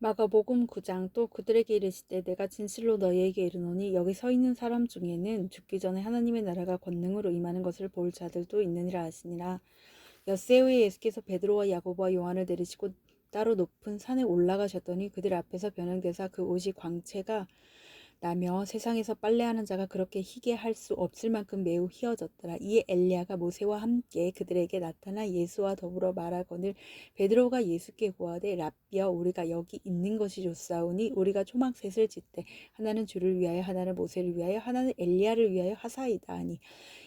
마가복음 9장. 또 그들에게 이르시되 내가 진실로 너희에게 이르노니 여기 서 있는 사람 중에는 죽기 전에 하나님의 나라가 권능으로 임하는 것을 볼 자들도 있느니라 하시니라. 엿새 후에 예수께서 베드로와 야고보와 요한을 데리시고 따로 높은 산에 올라가셨더니 그들 앞에서 변형되사 그 옷이 광채가 나며 세상에서 빨래하는 자가 그렇게 희게 할 수 없을 만큼 매우 희어졌더라. 이에 엘리야가 모세와 함께 그들에게 나타나 예수와 더불어 말하거늘 베드로가 예수께 구하되 랍비여 우리가 여기 있는 것이 좋사오니 우리가 초막셋을 짓되 하나는 주를 위하여 하나는 모세를 위하여 하나는 엘리야를 위하여 하사이다 하니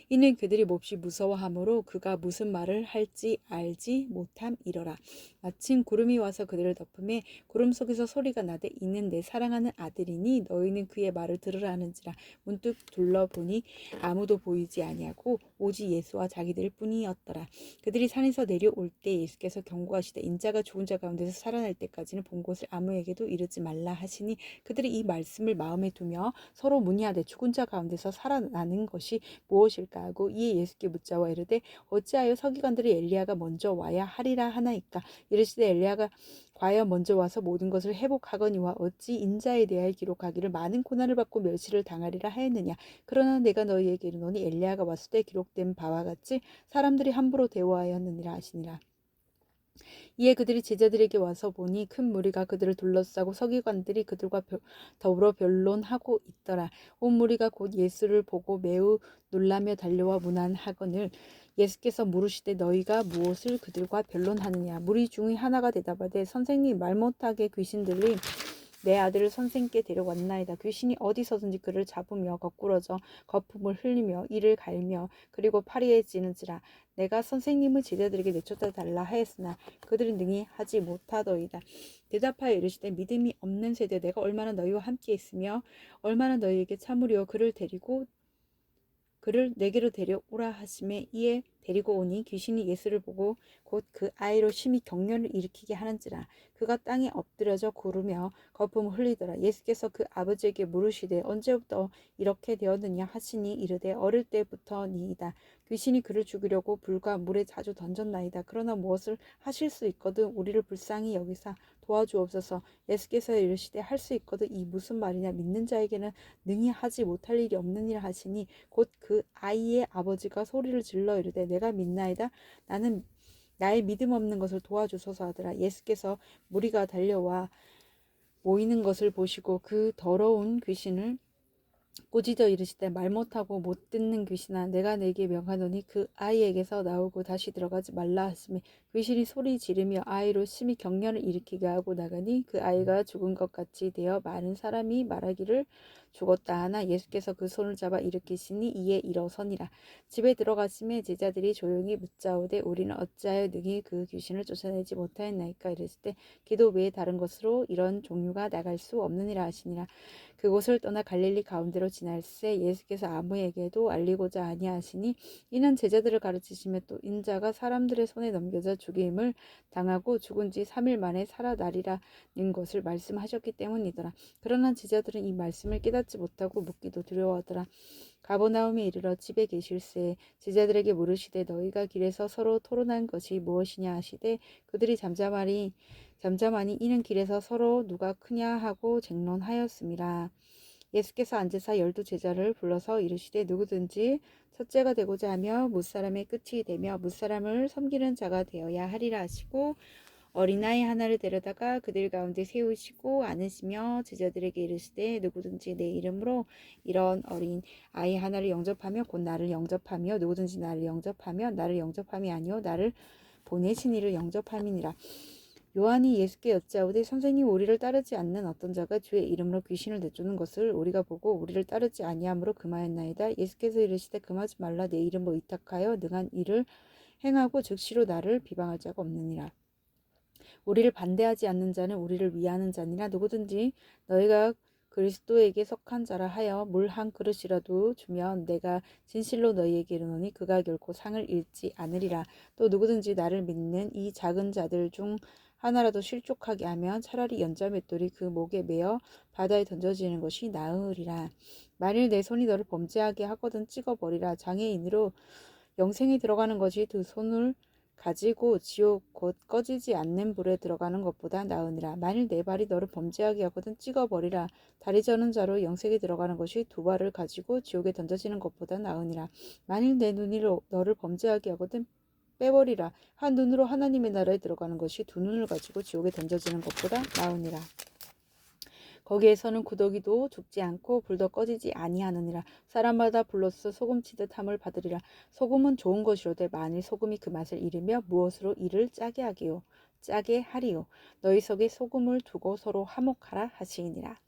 이는 그들이 몹시 무서워하므로 그가 무슨 말을 할지 알지 못함이러라. 마침 구름이 와서 그들을 덮음에 구름 속에서 소리가 나되 이는 내 사랑하는 아들이니 너희는 그의 말을 들으라 하는지라. 문득 둘러보니 아무도 보이지 아니하고 오직 예수와 자기들 뿐이었더라. 그들이 산에서 내려올 때 예수께서 경고하시되 인자가 죽은 자 가운데서 살아날 때까지는 본 곳을 아무에게도 이르지 말라 하시니 그들이 이 말씀을 마음에 두며 서로 문의하되 죽은 자 가운데서 살아나는 것이 무엇일까 하고 이에 예수께 묻자와 이르되 어찌하여 서기관들이 엘리야가 먼저 와야 하리라 하나이까. 이르시되 엘리야가 과연 먼저 와서 모든 것을 회복하거니와 어찌 인자에 대하여 기록하기를 많은 고난을 받고 멸시를 당하리라 하였느냐. 그러나 내가 너희에게 이르노니 엘리야가 왔을 때 기록된 바와 같이 사람들이 함부로 대우하였느니라 하시니라. 이에 그들이 제자들에게 와서 보니 큰 무리가 그들을 둘러싸고 서기관들이 그들과 더불어 변론하고 있더라. 온 무리가 곧 예수를 보고 매우 놀라며 달려와 문안하거늘 예수께서 물으시되 너희가 무엇을 그들과 변론하느냐. 무리 중의 하나가 대답하되 선생님 말 못하게 귀신들이 내 아들을 선생께 데려왔나이다. 귀신이 어디서든지 그를 잡으며 거꾸러져 거품을 흘리며 이를 갈며 그리고 파리에 찌는지라. 내가 선생님을 제자들에게 내쫓아 달라 하였으나 그들이 능히 하지 못하더이다. 대답하여 이르시되 믿음이 없는 세대 내가 얼마나 너희와 함께 있으며 얼마나 너희에게 참으려 그를 내게로 데려오라 하심에 이에 데리고 오니 귀신이 예수를 보고 곧 그 아이로 심히 경련을 일으키게 하는지라. 그가 땅에 엎드려져 구르며 거품을 흘리더라. 예수께서 그 아버지에게 물으시되 언제부터 이렇게 되었느냐 하시니 이르되 어릴 때부터니이다. 귀신이 그를 죽이려고 불과 물에 자주 던졌나이다. 그러나 무엇을 하실 수 있거든 우리를 불쌍히 여기사 도와주옵소서. 예수께서 이르시되 할 수 있거든 이 무슨 말이냐. 믿는 자에게는 능히 하지 못할 일이 없느니라 하시니 곧 그 아이의 아버지가 소리를 질러 이르되 내가 믿나이다. 나는 나의 믿음 없는 것을 도와주소서 하더라. 예수께서 무리가 달려와 모이는 것을 보시고 그 더러운 귀신을 꾸짖어 이르시되 말 못하고 못 듣는 귀신아 내가 내게 명하노니 그 아이에게서 나오고 다시 들어가지 말라 하시매 귀신이 소리 지르며 아이로 심히 경련을 일으키게 하고 나가니 그 아이가 죽은 것 같이 되어 많은 사람이 말하기를 죽었다 하나 예수께서 그 손을 잡아 일으키시니 이에 일어서니라. 집에 들어가심에 제자들이 조용히 묻자오되 우리는 어찌하여 능히 그 귀신을 쫓아내지 못하였나이까. 이랬을 때 기도 외에 다른 것으로 이런 종류가 나갈 수 없느니라 하시니라. 그곳을 떠나 갈릴리 가운데로 지날새 예수께서 아무에게도 알리고자 아니하시니 이는 제자들을 가르치시며 또 인자가 사람들의 손에 넘겨져 죽임을 당하고 죽은 지 3일 만에 살아나리라는 것을 말씀하셨기 때문이더라. 그러나 제자들은 이 말씀을 깨닫지 못하고 묻기도 두려워하더라. 가버나움에 이르러 집에 계실새 제자들에게 물으시되 너희가 길에서 서로 토론한 것이 무엇이냐 하시되 그들이 잠잠하니 이는 길에서 서로 누가 크냐 하고 쟁론하였음이라. 예수께서 앉으사 12 제자를 불러서 이르시되 누구든지 첫째가 되고자 하며 무사람의 끝이 되며 무사람을 섬기는 자가 되어야 하리라 하시고 어린아이 하나를 데려다가 그들 가운데 세우시고 안으시며 제자들에게 이르시되 누구든지 내 이름으로 이런 어린 아이 하나를 영접하며 곧 나를 영접하며 누구든지 나를 영접하며 나를 영접함이 아니요 나를 보내신 이를 영접함이니라. 요한이 예수께 여짜오되 선생님 우리를 따르지 않는 어떤 자가 주의 이름으로 귀신을 내쫓는 것을 우리가 보고 우리를 따르지 아니함으로 금하였나이다. 예수께서 이르시되 금하지 말라. 내 이름으로 위탁하여 능한 일을 행하고 즉시로 나를 비방할 자가 없느니라. 우리를 반대하지 않는 자는 우리를 위하는 자니라. 누구든지 너희가 그리스도에게 속한 자라 하여 물 한 그릇이라도 주면 내가 진실로 너희에게 이르노니 그가 결코 상을 잃지 않으리라. 또 누구든지 나를 믿는 이 작은 자들 중 하나라도 실족하게 하면 차라리 연자 맷돌이 그 목에 매어 바다에 던져지는 것이 나으리라. 만일 내 손이 너를 범죄하게 하거든 찍어버리라. 장애인으로 영생에 들어가는 것이 두 손을 가지고 지옥 곧 꺼지지 않는 불에 들어가는 것보다 나으니라. 만일 내 발이 너를 범죄하게 하거든 찍어버리라. 다리 저는 자로 영생에 들어가는 것이 두 발을 가지고 지옥에 던져지는 것보다 나으니라. 만일 내 눈이 너를 범죄하게 하거든 빼버리라. 한 눈으로 하나님의 나라에 들어가는 것이 두 눈을 가지고 지옥에 던져지는 것보다 나으니라. 거기에서는 구더기도 죽지 않고 불도 꺼지지 아니하느니라. 사람마다 불로써 소금치듯 함을 받으리라. 소금은 좋은 것이로되 만일 소금이 그 맛을 잃으며 무엇으로 이를 짜게 하리요. 너희 속에 소금을 두고 서로 화목하라 하시니라.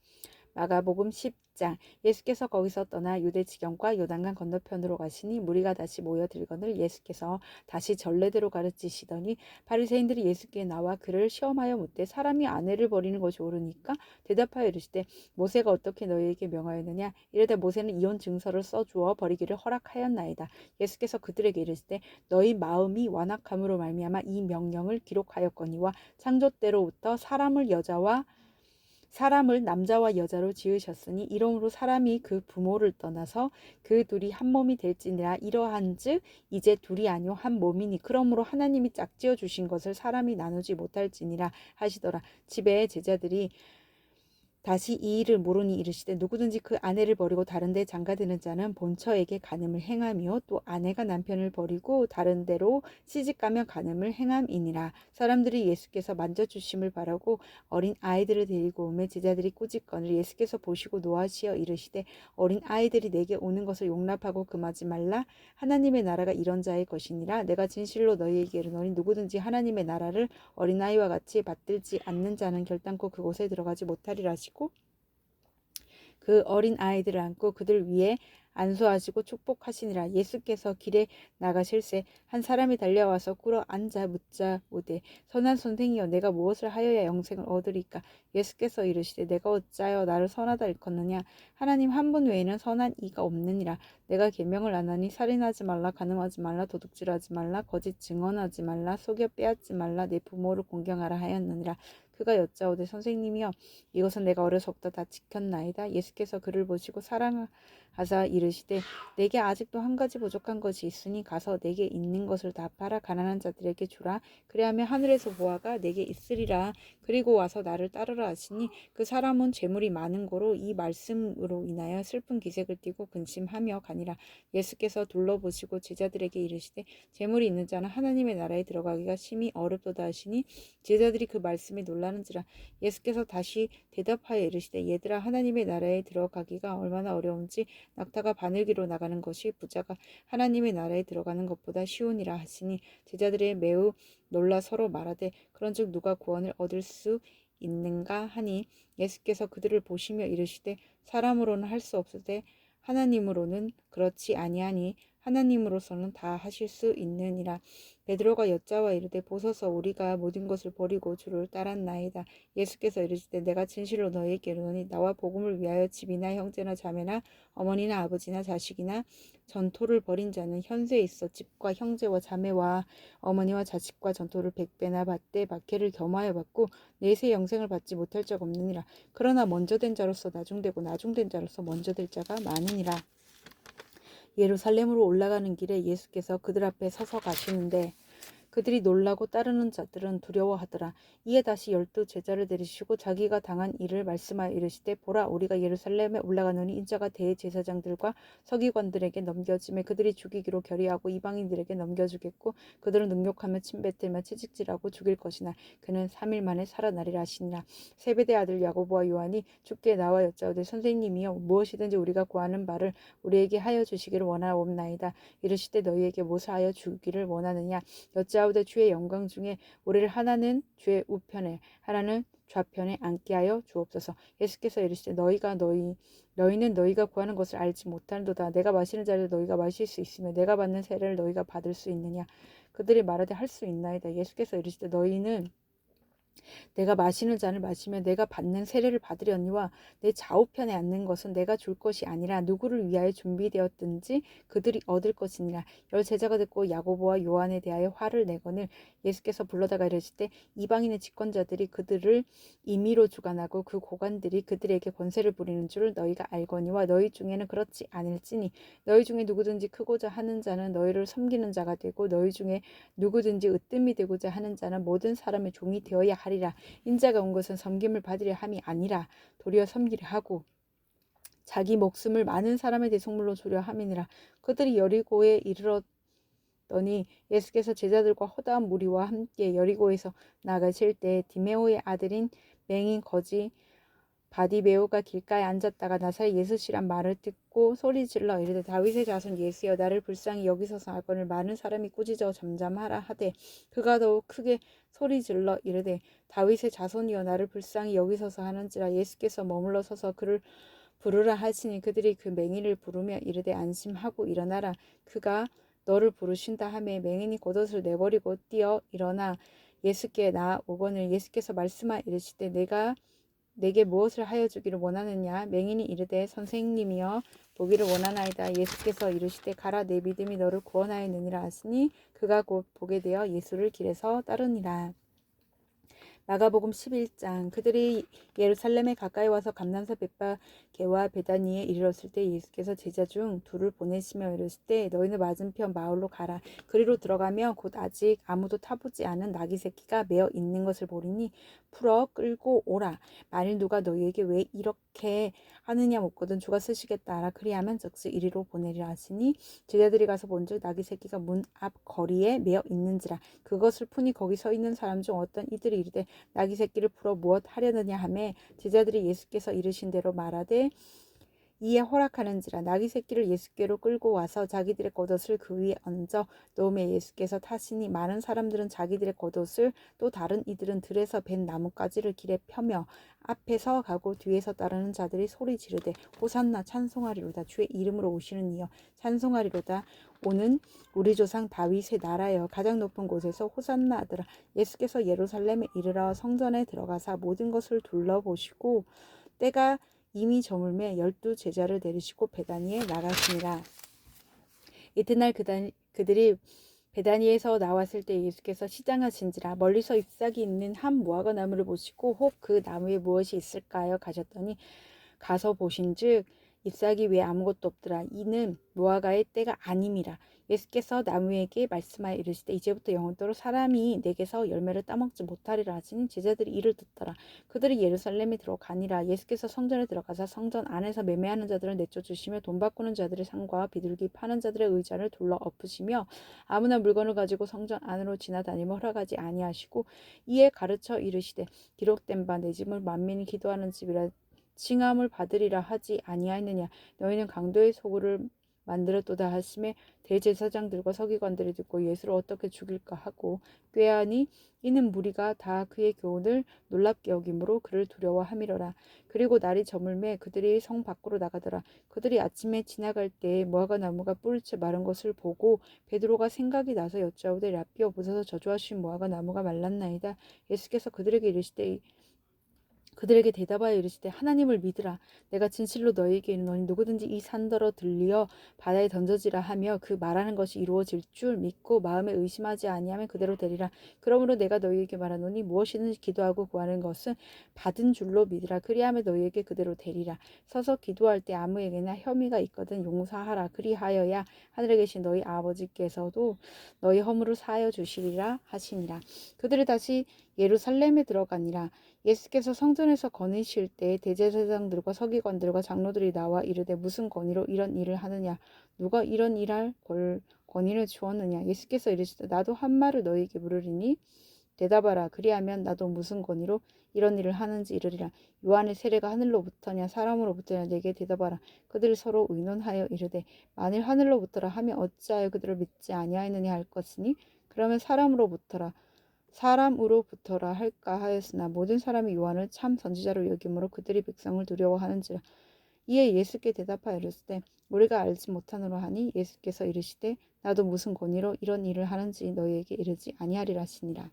마가복음 10장. 예수께서 거기서 떠나 유대 지경과 요단강 건너편으로 가시니 무리가 다시 모여 들거늘 예수께서 다시 전례대로 가르치시더니 바리새인들이 예수께 나와 그를 시험하여 묻되 사람이 아내를 버리는 것이 옳으니까 대답하여 이르시되 모세가 어떻게 너희에게 명하였느냐. 이르되 모세는 이혼 증서를 써주어 버리기를 허락하였나이다. 예수께서 그들에게 이르시되 너희 마음이 완악함으로 말미암아 이 명령을 기록하였거니와 창조 때로부터 사람을 남자와 여자로 지으셨으니 이러므로 사람이 그 부모를 떠나서 그 둘이 한 몸이 될지니라. 이러한즉 이제 둘이 아니요 한 몸이니 그러므로 하나님이 짝지어 주신 것을 사람이 나누지 못할지니라 하시더라. 집에 제자들이 다시 이 일을 모르니 이르시되 누구든지 그 아내를 버리고 다른 데 장가드는 자는 본처에게 간음을 행하며 또 아내가 남편을 버리고 다른 데로 시집가면 간음을 행함이니라. 사람들이 예수께서 만져주심을 바라고 어린 아이들을 데리고 오매 제자들이 꾸짖거늘 예수께서 보시고 노하시어 이르시되 어린 아이들이 내게 오는 것을 용납하고 금하지 말라. 하나님의 나라가 이런 자의 것이니라. 내가 진실로 너희에게 이르노니 누구든지 하나님의 나라를 어린아이와 같이 받들지 않는 자는 결단코 그곳에 들어가지 못하리라 하시고 그 어린 아이들을 안고 그들 위에 안수하시고 축복하시니라. 예수께서 길에 나가실새 한 사람이 달려와서 꿇어 앉아 묻자 오되 선한 선생이여 내가 무엇을 하여야 영생을 얻으리까. 예수께서 이르시되 내가 어찌하여 나를 선하다 일컫느냐. 하나님 한 분 외에는 선한 이가 없느니라. 내가 계명을 안 하니 살인하지 말라, 간음하지 말라, 도둑질하지 말라, 거짓 증언하지 말라, 속여 빼앗지 말라, 내 부모를 공경하라 하였느니라. 그가 여짜오되 선생님이여 이것은 내가 어려서부터 다 지켰나이다. 예수께서 그를 보시고 사랑하사 이르시되 내게 아직도 한 가지 부족한 것이 있으니 가서 내게 있는 것을 다 팔아 가난한 자들에게 주라. 그리하면 하늘에서 보화가 내게 있으리라. 그리고 와서 나를 따르라 하시니 그 사람은 재물이 많은 고로 이 말씀으로 인하여 슬픈 기색을 띠고 근심하며 가니라. 예수께서 둘러보시고 제자들에게 이르시되 재물이 있는 자는 하나님의 나라에 들어가기가 심히 어렵도다 하시니 제자들이 그 말씀에 놀라는지라. 예수께서 다시 대답하여 이르시되 얘들아 하나님의 나라에 들어가기가 얼마나 어려운지 낙타가 바늘기로 나가는 것이 부자가 하나님의 나라에 들어가는 것보다 쉬우니라 하시니 제자들이 매우 놀라 서로 말하되 그런즉 누가 구원을 얻을 수 있는가 하니 예수께서 그들을 보시며 이르시되 사람으로는 할 수 없으되 하나님으로는 그렇지 아니하니 하나님으로서는 다 하실 수 있느니라. 베드로가 여짜와 이르되 보소서 우리가 모든 것을 버리고 주를 따랐나이다. 예수께서 이르시되 내가 진실로 너희에게 이르노니 나와 복음을 위하여 집이나 형제나 자매나 어머니나 아버지나 자식이나 전토를 벌인 자는 현세에 있어 집과 형제와 자매와 어머니와 자식과 전토를 100배나 받되 박해를 겸하여 받고 내세 영생을 받지 못할 자가 없느니라. 그러나 먼저 된 자로서 나중되고 나중된 자로서 먼저 될 자가 많으니라. 예루살렘으로 올라가는 길에 예수께서 그들 앞에 서서 가시는데 그들이 놀라고 따르는 자들은 두려워하더라. 이에 다시 12 제자를 데리시고 자기가 당한 일을 말씀하여 이르시되 보라 우리가 예루살렘에 올라가노니 인자가 대제사장들과 서기관들에게 넘겨짐에 그들이 죽이기로 결의하고 이방인들에게 넘겨주겠고 그들은 능욕하며 침뱉으며 채찍질하고 죽일 것이나 그는 3일 만에 살아나리라 하시니라. 세베대 아들 야고보와 요한이 주께 나와 여짜오되 선생님이여 무엇이든지 우리가 구하는 바를 우리에게 하여 주시기를 원하옵나이다. 이르시되 너희에게 무엇을 하여 주기를 원하느냐. 여짜오되 주의 영광 중에 우리를 하나는 주의 우편에 하나는 좌편에 앉게 하여 주옵소서. 예수께서 이르시되 너희는 너희가 구하는 것을 알지 못하는도다. 내가 마시는 자를 너희가 마실 수 있으며 내가 받는 세례를 너희가 받을 수 있느냐. 그들이 말하되 할 수 있나이다. 예수께서 이르시되 너희는 내가 마시는 잔을 마시며 내가 받는 세례를 받으려니와 내 좌우편에 앉는 것은 내가 줄 것이 아니라 누구를 위하여 준비되었든지 그들이 얻을 것이니라. 열 제자가 듣고 야고보와 요한에 대하여 화를 내거늘 예수께서 불러다가 이르시되 이방인의 집권자들이 그들을 임의로 주관하고 그 고관들이 그들에게 권세를 부리는 줄을 너희가 알거니와 너희 중에는 그렇지 않을지니 너희 중에 누구든지 크고자 하는 자는 너희를 섬기는 자가 되고 너희 중에 누구든지 으뜸이 되고자 하는 자는 모든 사람의 종이 되어야 하리라. 인자가 온 것은 섬김을 받으려 함이 아니라 도리어 섬기려 하고 자기 목숨을 많은 사람의 대속물로 주려 함이니라. 그들이 여리고에 이르렀더니 예수께서 제자들과 허다한 무리와 함께 여리고에서 나가실 때 디메오의 아들인 맹인 거지 바디메오가 길가에 앉았다가 나사렛 예수시란 말을 듣고 소리질러 이르되 다윗의 자손 예수여 나를 불쌍히 여기소서 하거늘 많은 사람이 꾸짖어 잠잠하라 하되 그가 더욱 크게 소리질러 이르되 다윗의 자손이여 나를 불쌍히 여기소서 하는지라. 예수께서 머물러 서서 그를 부르라 하시니 그들이 그 맹인을 부르며 이르되 안심하고 일어나라 그가 너를 부르신다 하매 맹인이 겉옷을 내버리고 뛰어 일어나 예수께 나오거늘 예수께서 말씀하 이르시되 내게 무엇을 하여 주기를 원하느냐. 맹인이 이르되 선생님이여 보기를 원하나이다. 예수께서 이르시되 가라 내 믿음이 너를 구원하였느니라 하시니 그가 곧 보게 되어 예수를 길에서 따르니라. 마가복음 11장. 그들이 예루살렘에 가까이 와서 감람산 벳바게와 베다니에 이르렀을 때 예수께서 제자 중 둘을 보내시며 이르실 때 너희는 맞은편 마을로 가라. 그리로 들어가며 곧 아직 아무도 타보지 않은 나귀 새끼가 매어 있는 것을 보리니 풀어 끌고 오라. 만일 누가 너희에게 왜 이렇게 하느냐 묻거든 주가 쓰시겠다 하라. 그리하면 즉시 이리로 보내리라 하시니 제자들이 가서 본즉 나귀 새끼가 문 앞 거리에 매어 있는지라. 그것을 푸니 거기 서 있는 사람 중 어떤 이들이 이르되 나귀 새끼를 풀어 무엇 하려느냐 하매 제자들이 예수께서 이르신 대로 말하되 이에 허락하는지라. 나귀 새끼를 예수께로 끌고 와서 자기들의 겉옷을 그 위에 얹어 놓음에 예수께서 타시니 많은 사람들은 자기들의 겉옷을 또 다른 이들은 들에서 벤 나뭇가지를 길에 펴며 앞에서 가고 뒤에서 따르는 자들이 소리 지르되 호산나 찬송하리로다. 주의 이름으로 오시는 이여 찬송하리로다. 오는 우리 조상 다윗의 나라여 가장 높은 곳에서 호산나 하더라. 예수께서 예루살렘에 이르러 성전에 들어가사 모든 것을 둘러보시고 때가 이미 저물매 12 제자를 데리시고 베다니에 나가시니라. 이튿날 그들이 베다니에서 나왔을 때 예수께서 시장하신지라. 멀리서 잎사귀 있는 한 무화과 나무를 보시고 혹 그 나무에 무엇이 있을까요 가셨더니 가서 보신즉 잎사귀 외에 아무것도 없더라. 이는 무화과의 때가 아님이라. 예수께서 나무에게 말씀하여 이르시되 이제부터 영원토록 사람이 내게서 열매를 따먹지 못하리라 하시니 제자들이 이를 듣더라. 그들이 예루살렘에 들어가니라. 예수께서 성전에 들어가사 성전 안에서 매매하는 자들을 내쫓으시며 돈 바꾸는 자들의 상과 비둘기 파는 자들의 의자를 둘러 엎으시며 아무나 물건을 가지고 성전 안으로 지나다니며 허락하지 아니하시고 이에 가르쳐 이르시되 기록된 바 내 집을 만민이 기도하는 집이라 칭함을 받으리라 하지 아니하였느냐. 너희는 강도의 소굴을 만들었도다 하심에 대제사장들과 서기관들이 듣고 예수를 어떻게 죽일까 하고 꾀하니 이는 무리가 다 그의 교훈을 놀랍게 여김으로 그를 두려워함이로라. 그리고 날이 저물매 그들이 성 밖으로 나가더라. 그들이 아침에 지나갈 때 무화과 나무가 뿌리채 마른 것을 보고 베드로가 생각이 나서 여짜오되 라삐어 보소서 저주하신 무화과 나무가 말랐나이다. 예수께서 그들에게 대답하여 이르시되 하나님을 믿으라. 내가 진실로 너희에게 이르노니 누구든지 이 산더러 들리어 바다에 던져지라 하며 그 말하는 것이 이루어질 줄 믿고 마음에 의심하지 아니하면 그대로 되리라. 그러므로 내가 너희에게 말하노니 무엇이든지 기도하고 구하는 것은 받은 줄로 믿으라. 그리하면 너희에게 그대로 되리라. 서서 기도할 때 아무에게나 혐의가 있거든 용서하라. 그리하여야 하늘에 계신 너희 아버지께서도 너희 허물을 사하여 주시리라 하시니라. 그들이 다시 예루살렘에 들어가니라. 예수께서 성전에서 거니실 때 대제사장들과 서기관들과 장로들이 나와 이르되 무슨 권위로 이런 일을 하느냐. 누가 이런 일할 권위를 주었느냐. 예수께서 이르시되 나도 한 말을 너희에게 물으리니 대답하라. 그리하면 나도 무슨 권위로 이런 일을 하는지 이르리라. 요한의 세례가 하늘로부터냐 사람으로부터냐 내게 대답하라. 그들이 서로 의논하여 이르되 만일 하늘로부터라 하면 어찌하여 그들을 믿지 아니하였느냐 할 것이니 그러면 사람으로부터라 할까 하였으나 모든 사람이 요한을 참 선지자로 여김으로 그들이 백성을 두려워하는지라. 이에 예수께 대답하여 이르시되 우리가 알지 못하노라 하니 예수께서 이르시되 나도 무슨 권위로 이런 일을 하는지 너희에게 이르지 아니하리라 하시니라.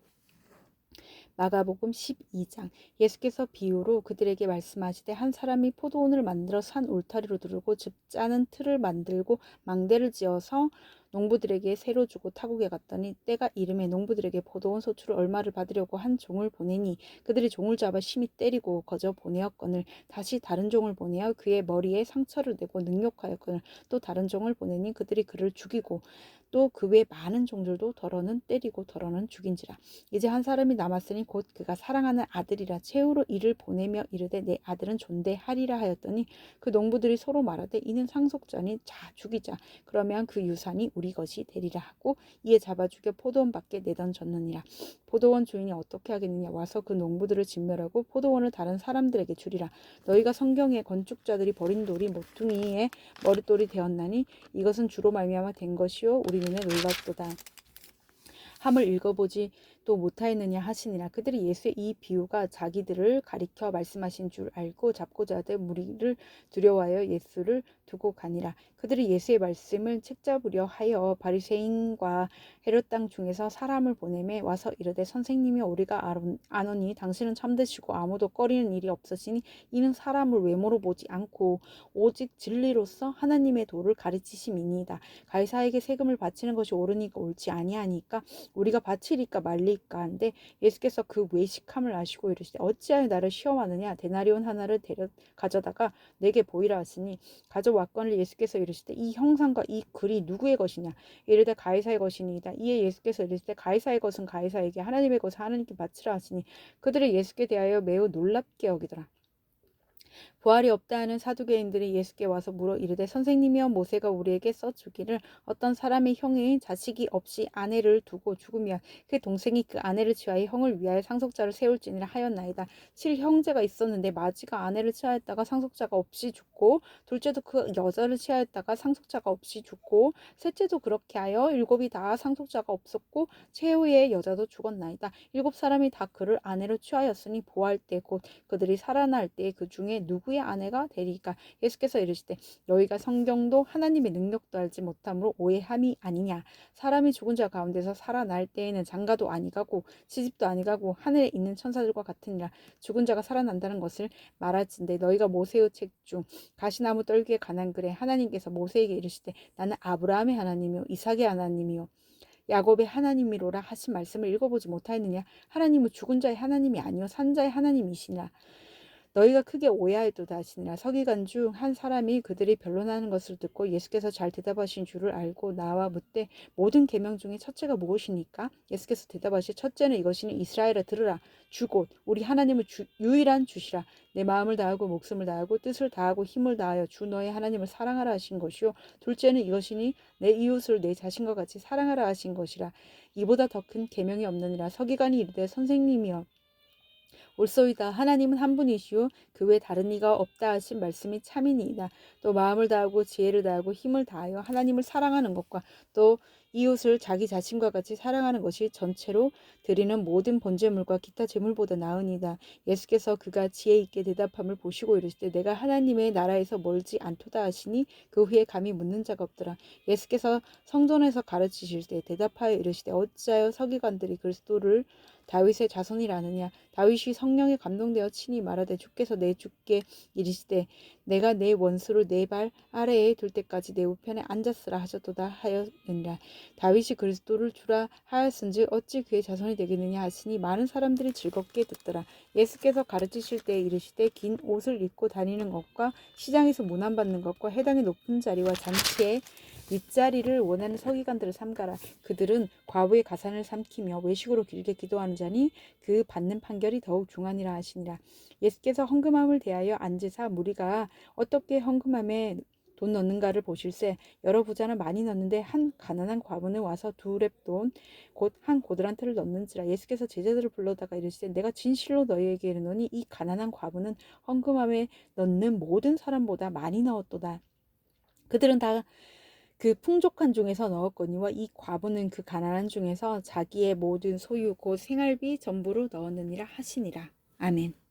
마가복음 12장. 예수께서 비유로 그들에게 말씀하시되 한 사람이 포도원을 만들어 산 울타리로 두르고 즙 짜는 틀을 만들고 망대를 지어서 농부들에게 새로 주고 타국에 갔더니 때가 이름에 농부들에게 포도원 소출을 얼마를 받으려고 한 종을 보내니 그들이 종을 잡아 심히 때리고 거저 보내었거늘 다시 다른 종을 보내어 그의 머리에 상처를 내고 능욕하였거늘 또 다른 종을 보내니 그들이 그를 죽이고 또 그 외 많은 종들도 더러는 때리고 더러는 죽인지라. 이제 한 사람이 남았으니 곧 그가 사랑하는 아들이라 최후로 이를 보내며 이르되 내 아들은 존대하리라 하였더니 그 농부들이 서로 말하되 이는 상속자니 자 죽이자 그러면 그 유산이 우리 것이 되리라 하고 이에 잡아 죽여 포도원 밖에 내던졌느니라. 포도원 주인이 어떻게 하겠느냐 와서 그 농부들을 진멸하고 포도원을 다른 사람들에게 주리라. 너희가 성경에 건축자들이 버린 돌이 모퉁이의 머릿돌이 되었나니 이것은 주로 말미암아 된 것이요 우리 눈에 놀랍도다 함을 읽어보지 또 못하였느냐 하시니라. 그들이 예수의 이 비유가 자기들을 가리켜 말씀하신 줄 알고 잡고자 하되 무리를 두려워하여 예수를 두고 가니라. 그들이 예수의 말씀을 책잡으려 하여 바리새인과 헤롯 땅 중에서 사람을 보내매 와서 이르되 선생님이여 우리가 아노니 당신은 참되시고 아무도 꺼리는 일이 없으시니 이는 사람을 외모로 보지 않고 오직 진리로서 하나님의 도를 가르치심이니이다. 가이사에게 세금을 바치는 것이 옳으니까 옳지 아니하니까 우리가 바치리까 말리까 한데 예수께서 그 외식함을 아시고 이르시되 어찌하여 나를 시험하느냐 데나리온 하나를 가져다가 내게 보이라 하시니 가져왔거늘 예수께서 이르시되 이 형상과 이 글이 누구의 것이냐 이르되 가이사의 것이니이다. 이에 예수께서 이르시되 가이사의 것은 가이사에게 하나님의 것은 하나님께 바치라 하시니 그들이 예수께 대하여 매우 놀랍게 여기더라. 부활이 없다 하는 사두개인들이 예수께 와서 물어 이르되 선생님이여 모세가 우리에게 써주기를 어떤 사람의 형이 자식이 없이 아내를 두고 죽으면 그 동생이 그 아내를 취하여 형을 위하여 상속자를 세울지니라 하였나이다. 7형제가 있었는데 마지가 아내를 취하였다가 상속자가 없이 죽고 둘째도 그 여자를 취하였다가 상속자가 없이 죽고 셋째도 그렇게 하여 7이 다 상속자가 없었고 최후의 여자도 죽었나이다. 7사람이 다 그를 아내로 취하였으니 부활 때 곧 그들이 살아날 때 그 중에 누구의 아내가 되리까. 예수께서 이르시되 너희가 성경도 하나님의 능력도 알지 못함으로 오해함이 아니냐. 사람이 죽은 자 가운데서 살아날 때에는 장가도 아니가고 시집도 아니가고 하늘에 있는 천사들과 같으니라. 죽은 자가 살아난다는 것을 말할진대 너희가 모세의 책 중 가시나무 떨기에 관한 글에 하나님께서 모세에게 이르시되 나는 아브라함의 하나님이요 이삭의 하나님이요 야곱의 하나님이로라 하신 말씀을 읽어보지 못하였느냐. 하나님은 죽은 자의 하나님이 아니요 산 자의 하나님이시니라. 너희가 크게 오해하였도다 하시니라. 서기관 중 한 사람이 그들이 변론하는 것을 듣고 예수께서 잘 대답하신 줄을 알고 나와 묻되 모든 계명 중에 첫째가 무엇이니까? 예수께서 대답하시되 첫째는 이것이니 이스라엘아 들으라. 주곧 우리 하나님은 유일한 주시라. 내 마음을 다하고 목숨을 다하고 뜻을 다하고 힘을 다하여 주 너의 하나님을 사랑하라 하신 것이요 둘째는 이것이니 내 이웃을 내 자신과 같이 사랑하라 하신 것이라. 이보다 더 큰 계명이 없느니라. 서기관이 이르되 선생님이여 옳소이다. 하나님은 한 분이시오. 그 외 다른 이가 없다 하신 말씀이 참이니이다. 또 마음을 다하고 지혜를 다하고 힘을 다하여 하나님을 사랑하는 것과 또 이웃을 자기 자신과 같이 사랑하는 것이 전체로 드리는 모든 번제물과 기타 제물보다 나으니다. 예수께서 그가 지혜 있게 대답함을 보시고 이르시되 내가 하나님의 나라에서 멀지 않도다 하시니 그 후에 감히 묻는 자가 없더라. 예수께서 성전에서 가르치실 때 대답하여 이르시되 어찌하여 서기관들이 그리스도를 다윗의 자손이라느냐. 다윗이 성령에 감동되어 친히 말하되 주께서 내 주께 이르시되 내가 내 원수를 내 발 아래에 둘 때까지 내 우편에 앉았으라 하셨도다 하였느니라. 다윗이 그리스도를 주라 하였은즉 어찌 그의 자손이 되겠느냐 하시니 많은 사람들이 즐겁게 듣더라. 예수께서 가르치실 때 이르시되 긴 옷을 입고 다니는 것과 시장에서 문안받는 것과 해당의 높은 자리와 잔치에 윗자리를 원하는 서기관들을 삼가라. 그들은 과부의 가산을 삼키며 외식으로 길게 기도하는 자니 그 받는 판결이 더욱 중하니라 하시니라. 예수께서 헌금함을 대하여 앉으사 무리가 어떻게 헌금함에 돈 넣는가를 보실세. 여러 부자는 많이 넣는데 한 가난한 과부는 와서 2렙돈 곧 한 고드란트를 넣는지라. 예수께서 제자들을 불러다가 이르시되 내가 진실로 너희에게 이르노니 이 가난한 과부는 헌금함에 넣는 모든 사람보다 많이 넣었도다. 그들은 다 그 풍족한 중에서 넣었거니와 이 과부는 그 가난한 중에서 자기의 모든 소유 곧 생활비 전부로 넣었느니라 하시니라. 아멘.